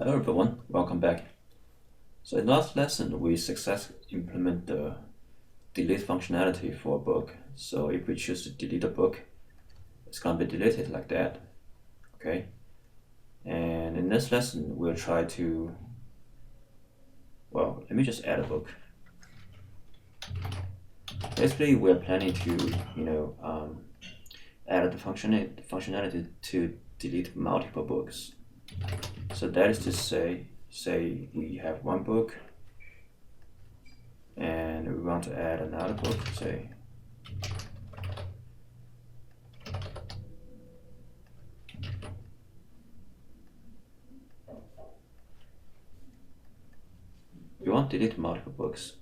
Hello everyone, welcome back. So in the last lesson, we successfully implement the delete functionality for a book. So if we choose to delete a book, it's going to be deleted like that, okay? And in this lesson, we'll try to, let me just add a book. Basically, we're planning to, add the functionality to delete multiple books. So that is to say we have one book and we want to add another book, say we want to delete multiple books,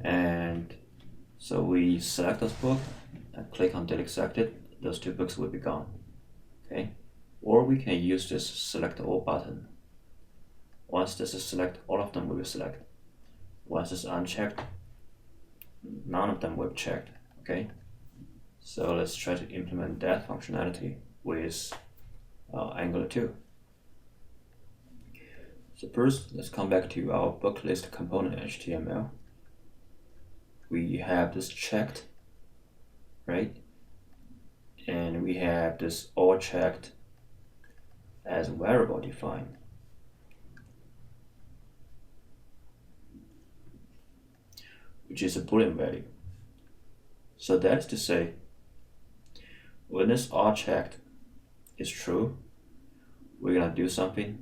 and so we select this book and click on delete selected. Those two books will be gone, okay? Or we can use this select all button. Once this is select, all of them will be selected. Once it's unchecked, none of them will be checked, okay? So let's try to implement that functionality with Angular 2. So first, let's come back to our book list component HTML. We have this checked, right? And we have this all checked as a variable defined. Which is a Boolean value. So that is to say, when this all checked is true, we're gonna do something.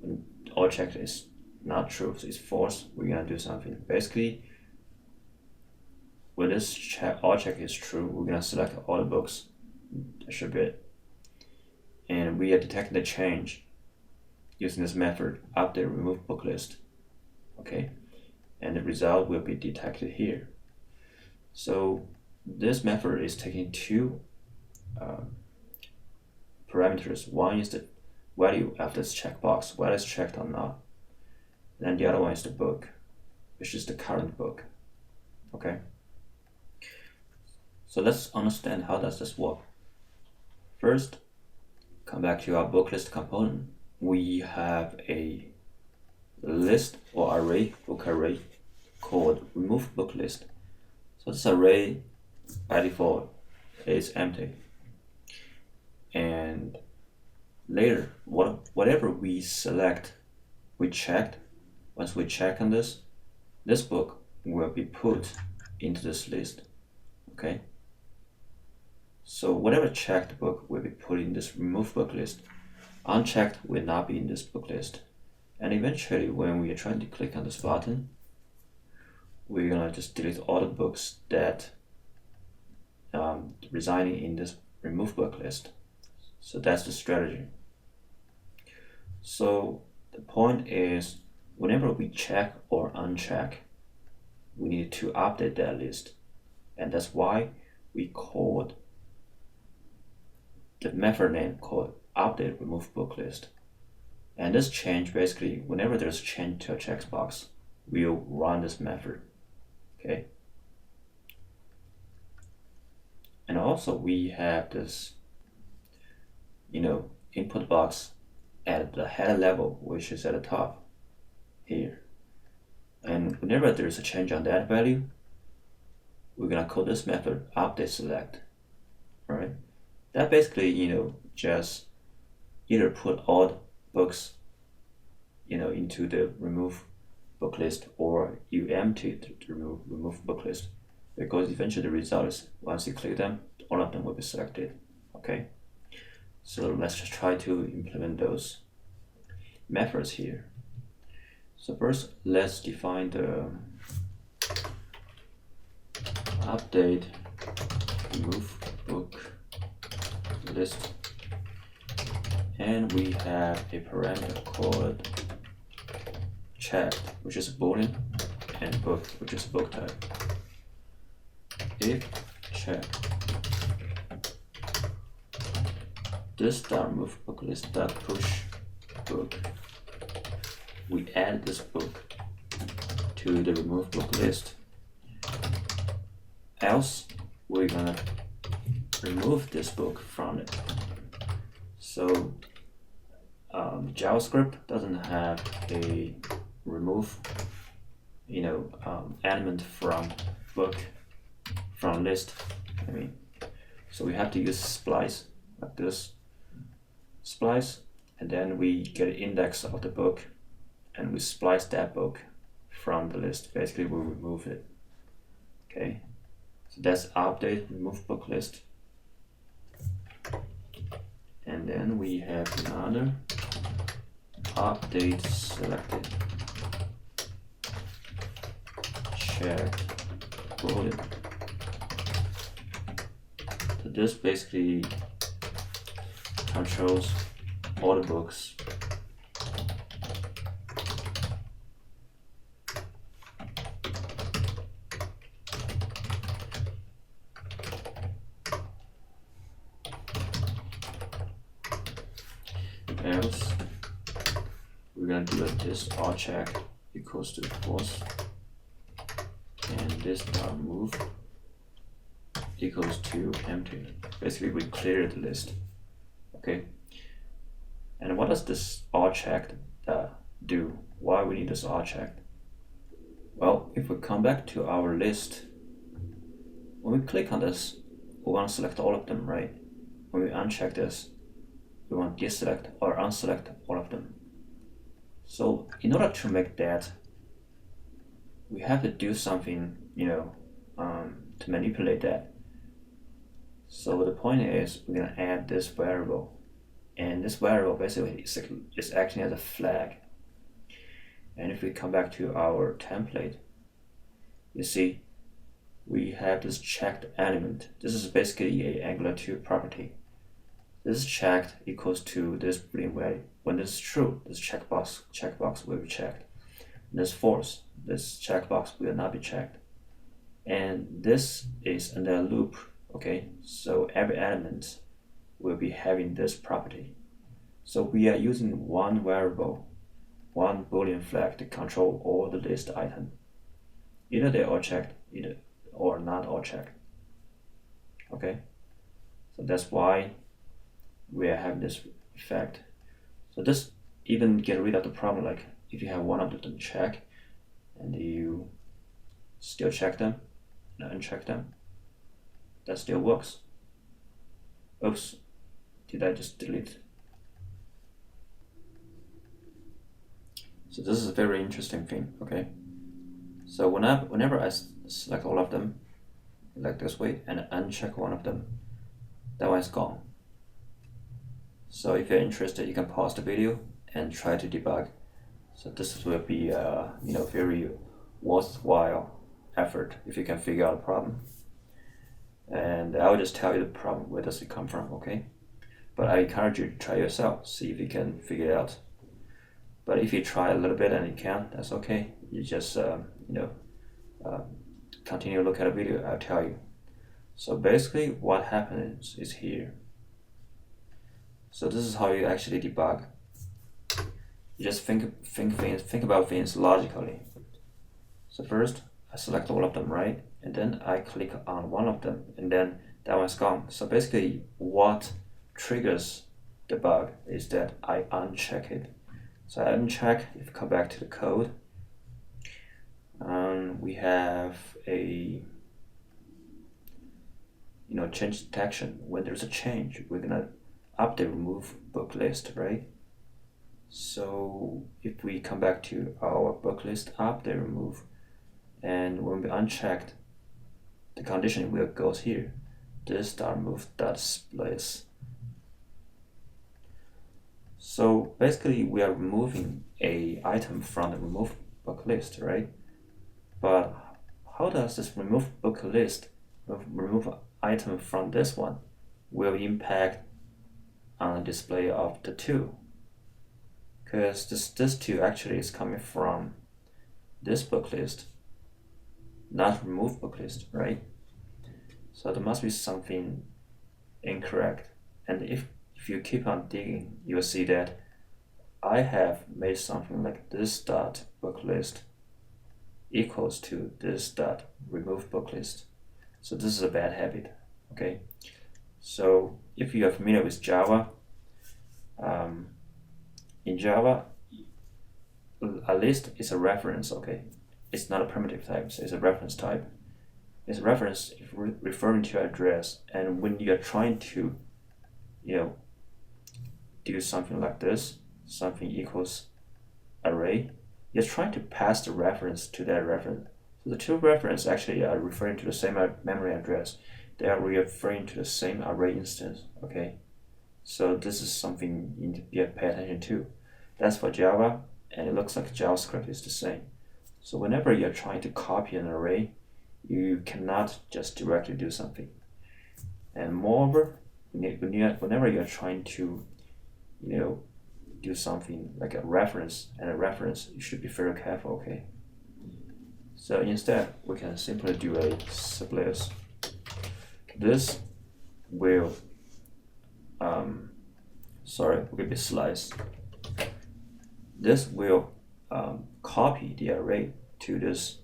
When all checked is not true, so it's false, we're gonna do something. Basically, when this all check is true, we're gonna select all the books. That should be it. And we are detecting the change using this method update remove book list. Okay, and the result will be detected here. So this method is taking two parameters. One is the value of this checkbox, whether it's checked or not. Then the other one is the book, which is the current book. Okay. So let's understand how does this work. First, come back to our book list component. We have a list or array, book array, called remove book list. So this array by default is empty. And later, whatever we select, we checked. Once we check on this book will be put into this list. Okay. So whatever checked book will be put in this remove book list. Unchecked will not be in this book list. And eventually, when we are trying to click on this button, we're gonna just delete all the books that residing in this remove book list. So that's the strategy. So the point is, whenever we check or uncheck, we need to update that list. And that's why we called the method name called update remove book list. And this change, basically, whenever there's a change to a checkbox, we'll run this method, okay? And also we have this, input box at the header level, which is at the top here. And whenever there's a change on that value, we're gonna call this method update select, all right? That basically, just either put all the books, into the remove book list, or you empty the remove book list, because eventually the result is once you click them, all of them will be selected. Okay, so let's just try to implement those methods here. So first, let's define the update remove book list, and we have a parameter called checked, which is a Boolean, and book, which is a book type. If checked, this dot remove book list dot push book, we add this book to the remove book list. Else, we're gonna remove this book from it. So JavaScript doesn't have a remove, element from book, from list. So we have to use splice like this, splice, and then we get an index of the book, and we splice that book from the list. Basically, we remove it. Okay, so that's update remove book list, and then we have another update selected check boolean. So this basically controls all the books. Else we're gonna do this all check equals to false, and this dot move equals to empty. Basically, we clear the list. Okay. And what does this all checked do? Why we need this all checked? Well, if we come back to our list, when we click on this, we want to select all of them, right? When we uncheck this, we want to deselect or unselect all of them. So in order to make that, we have to do something, to manipulate that. So the point is, we're gonna add this variable, and this variable basically is acting as a flag. And if we come back to our template, you see we have this checked element. This is basically a Angular 2 property. This checked equals to this boolean value. When this is true, this checkbox will be checked. When this false, this checkbox will not be checked. And this is in a loop. Okay, so every element will be having this property. So we are using one variable, one boolean flag to control all the list items. Either they are checked, either or not all checked. Okay, so that's why we are having this effect. So this even get rid of the problem, like if you have one of them check and you still check them and uncheck them, that still works. Oops, did I just delete? So this is a very interesting thing, okay? So whenever I select all of them, like this way, and uncheck one of them, that one is gone. So if you're interested, you can pause the video and try to debug. So this will be a very worthwhile effort if you can figure out a problem. And I will just tell you the problem, where does it come from, okay? But I encourage you to try yourself, see if you can figure it out. But if you try a little bit and you can't, that's okay. You just continue to look at a video, I'll tell you. So basically what happens is here. So this is how you actually debug. You just think about things logically. So first, I select all of them, right? And then I click on one of them, and then that one's gone. So basically, what triggers the bug is that I uncheck it. So I uncheck. If you come back to the code, we have a change detection. When there's a change, we're gonna update remove book list, right? So if we come back to our book list update remove, and when we unchecked, the condition will goes here, this dot remove dot splice. So basically we are removing a item from the remove book list, right? But how does this remove book list, remove item from this one, will impact on the display of the two? Because this two actually is coming from this book list, not remove book list, right? So there must be something incorrect. And if you keep on digging, you'll see that I have made something like this dot book list equals to this dot remove book list. So this is a bad habit, okay? So if you are familiar with Java, in Java, a list is a reference, okay? It's not a primitive type, so it's a reference type. It's a reference referring to address, and when you're trying to, do something like this, something equals array, you're trying to pass the reference to that reference. So the two references actually are referring to the same memory address. They are referring to the same array instance, okay? So this is something you need to pay attention to. That's for Java, and it looks like JavaScript is the same. So whenever you're trying to copy an array, you cannot just directly do something. And moreover, whenever you're trying to, do something like a reference, you should be very careful, okay? So instead, we can simply do a split. This will, will be slice. This will copy the array to this,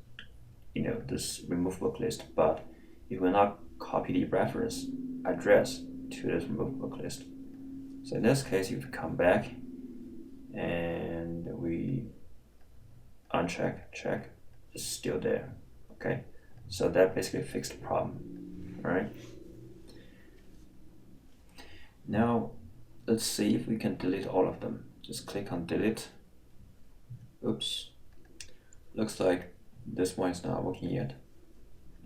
this remove book list, but it will not copy the reference address to this remove book list. So in this case, if we come back and we uncheck, check, it's still there, okay? So that basically fixed the problem, all right? Now, let's see if we can delete all of them. Just click on delete. Oops, looks like this one is not working yet.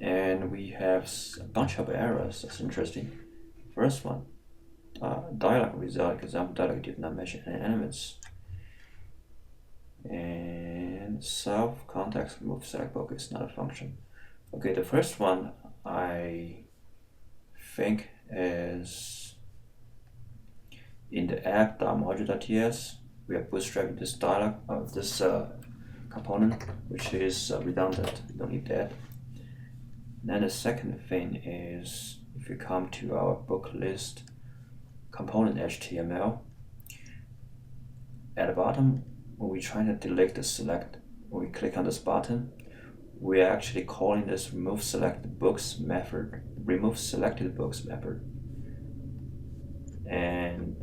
And we have a bunch of errors. That's interesting. First one, dialog result, example dialog did not match any elements. And self context remove select book is not a function. Okay, the first one I think is in the app.module.ts. We are bootstrapping this dialog of this component, which is redundant. We don't need that. Then the second thing is if we come to our book list component HTML, at the bottom, when we try to delete the select, when we click on this button, we are actually calling this remove selected books method, remove selected books method. And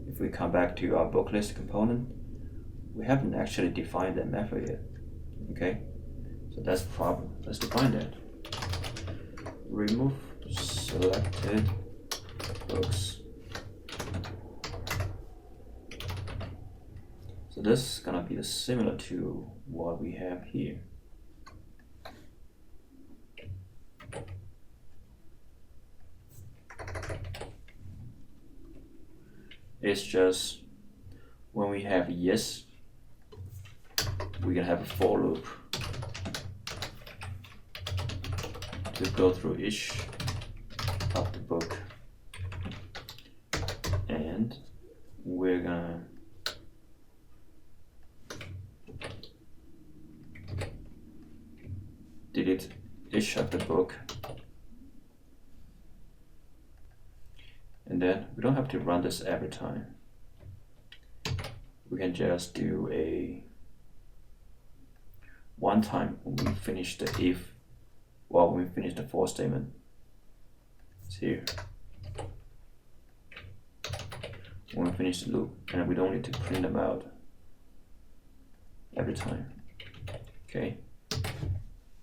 if we come back to our book list component, we haven't actually defined that method yet. Okay, so that's the problem. Let's define that. Remove selected books. So this is gonna be similar to what we have here. It's just when we have yes, we can have a for loop to go through each of the book, and we're gonna delete each of the book, and then we don't have to run this every time. We can just do a one time when we finish the if, when we finish the for statement. It's here. When we finish the loop, and we don't need to print them out every time. Okay.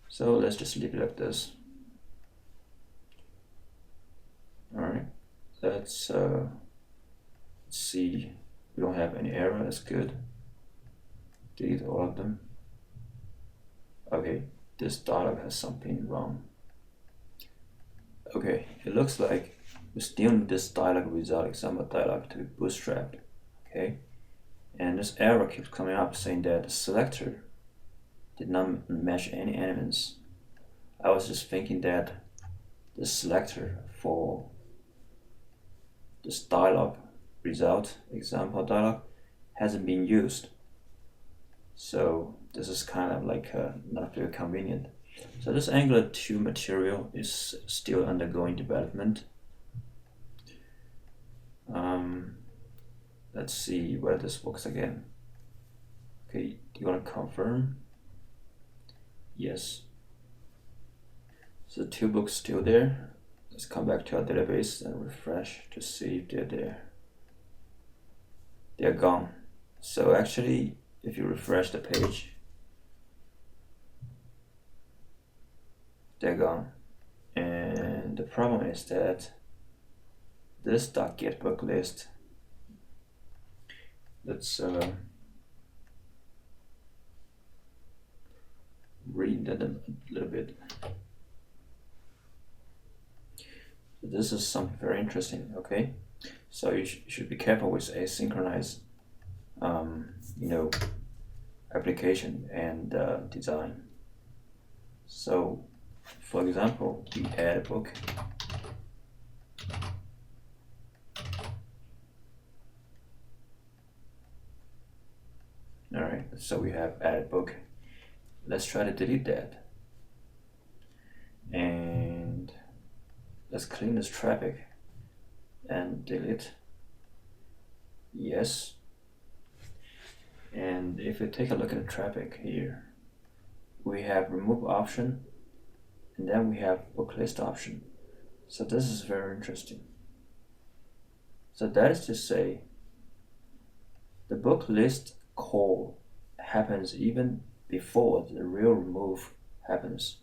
So let's just leave it like this. All right. Let's see. We don't have any error. That's good. Delete all of them. Okay, this dialog has something wrong. Okay, it looks like we still need this dialog result, example dialog, to be bootstrapped. Okay, and this error keeps coming up saying that the selector did not match any elements. I was just thinking that the selector for this dialog result, example dialog, hasn't been used. So this is kind of like not very convenient. So this Angular 2 material is still undergoing development. Let's see where this works again. Okay, do you want to confirm? Yes. So the two books still there. Let's come back to our database and refresh to see if they're there. They're gone. So actually, if you refresh the page, they're gone. And the problem is that this .get book list, let's read that a little bit. So this is something very interesting, okay? So you should be careful with asynchronous, application and design. So, for example, we add a book. All right, so we have added book. Let's try to delete that. And let's clean this traffic and delete. Yes. And if we take a look at the traffic here, we have remove option, and then we have book list option. So this is very interesting. So that is to say, the book list call happens even before the real remove happens.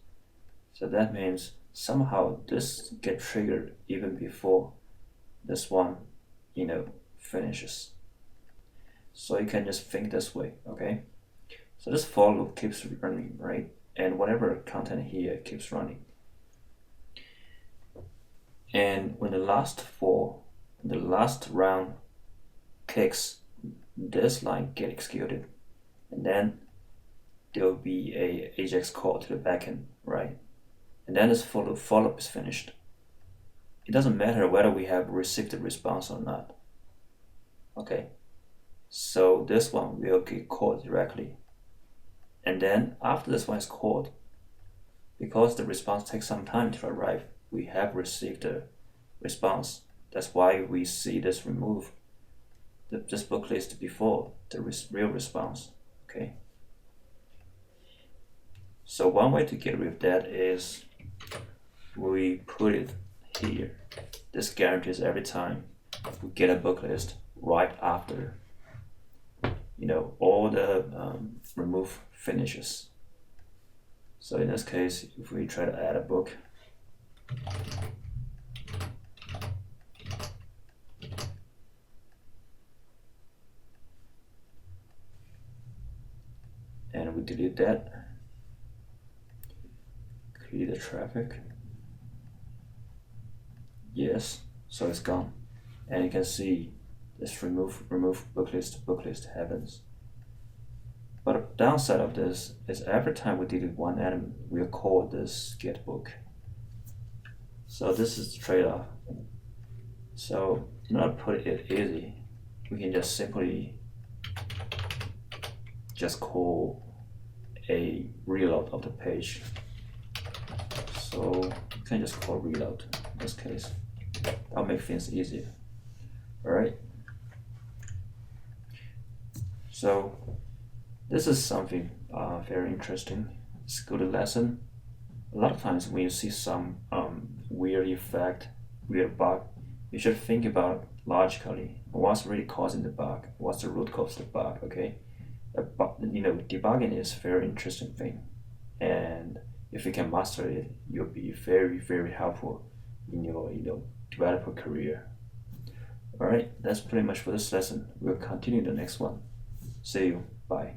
So that means somehow this get triggered even before this one, finishes. So you can just think this way, okay? So this for loop keeps running, right? And whatever content here keeps running. And when the last round clicks, this line get executed, and then there will be a AJAX call to the backend, right? And then this for loop is finished. It doesn't matter whether we have received a response or not. Okay, so this one will get called directly, and then after this one is called, because the response takes some time to arrive, we have received a response. That's why we see this remove this book list before the real response. Okay. So one way to get rid of that is we put it here. This guarantees every time we get a book list right after, all the remove finishes. So in this case, if we try to add a book, and we delete that, clear the traffic. Yes, so it's gone, and you can see this remove book list happens. But the downside of this is every time we delete one element, we'll call this get book. So this is the trade-off. So in order to put it easy, we can just simply call a reload of the page. So you can just call reload in this case. That'll make things easier. Alright. So this is something very interesting. It's a good lesson. A lot of times when you see some weird effect, weird bug, you should think about logically what's really causing the bug, what's the root cause of the bug, okay? Debugging is a very interesting thing, and if you can master it, you'll be very, very helpful in your developer career. Alright, that's pretty much for this lesson. We'll continue the next one. See you. Bye.